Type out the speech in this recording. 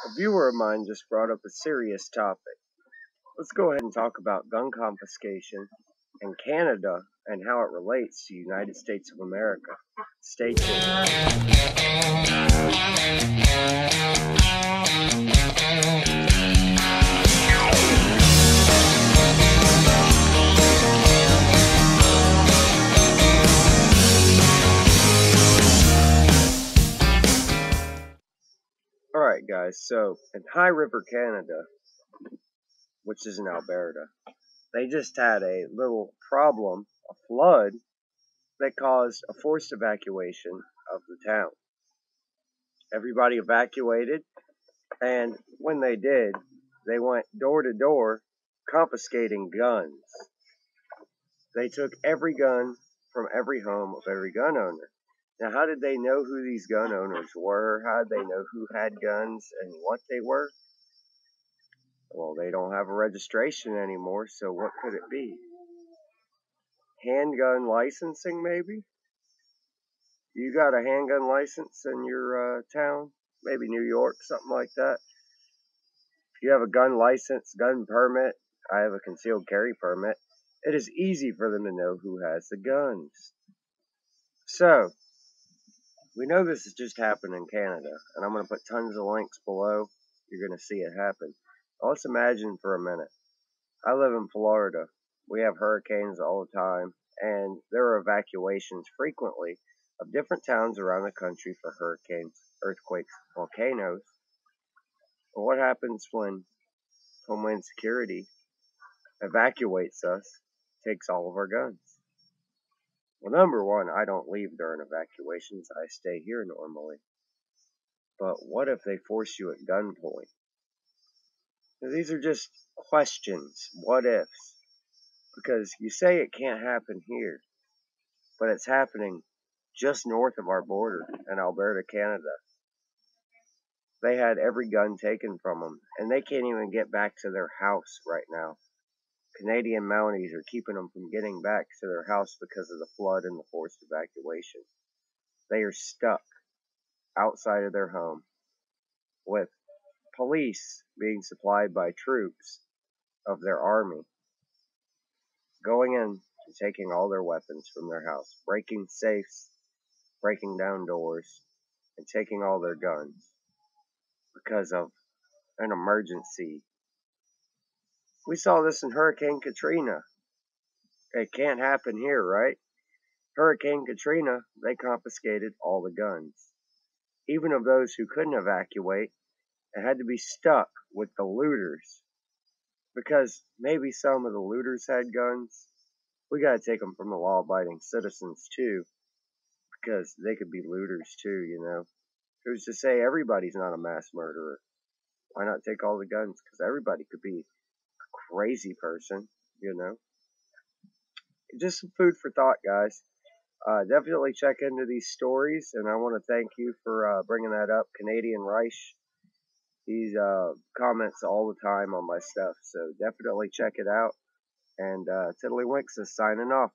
A viewer of mine just brought up a serious topic. Let's go ahead and talk about gun confiscation in Canada and how it relates to the United States of America. Stay tuned. Alright guys, so in High River, Canada, which is in Alberta, they just had a little problem, a flood, that caused a forced evacuation of the town. Everybody evacuated, and when they did, they went door to door confiscating guns. They took every gun from every home of every gun owner. Now, how did they know who these gun owners were? How did they know who had guns and what they were? Well, they don't have a registration anymore, so what could it be? Handgun licensing, maybe? You got a handgun license in your town? Maybe New York, something like that. If you have a gun license, gun permit, I have a concealed carry permit, it is easy for them to know who has the guns. So, we know this has just happened in Canada, and I'm going to put tons of links below. You're going to see it happen. Let's imagine for a minute. I live in Florida. We have hurricanes all the time, and there are evacuations frequently of different towns around the country for hurricanes, earthquakes, volcanoes. But what happens when Homeland Security evacuates us, takes all of our guns? Well, number one, I don't leave during evacuations. I stay here normally. But what if they force you at gunpoint? Now, these are just questions, what ifs. Because you say it can't happen here, but it's happening just north of our border in Alberta, Canada. They had every gun taken from them, and they can't even get back to their house right now. Canadian Mounties are keeping them from getting back to their house because of the flood and the forced evacuation. They are stuck outside of their home with police being supplied by troops of their army going in and taking all their weapons from their house, breaking safes, breaking down doors, and taking all their guns because of an emergency. We saw this in Hurricane Katrina. It can't happen here, right? Hurricane Katrina, they confiscated all the guns. Even of those who couldn't evacuate and had to be stuck with the looters. Because maybe some of the looters had guns. We gotta take them from the law-abiding citizens too. Because they could be looters too, you know. Who's to say everybody's not a mass murderer? Why not take all the guns? Because everybody could be a crazy person, you know. Just some food for thought, guys. Definitely check into these stories, and I want to thank you for bringing that up. Canadian Reich, he comments all the time on my stuff, so definitely check it out. And Tiddlywinks is signing off.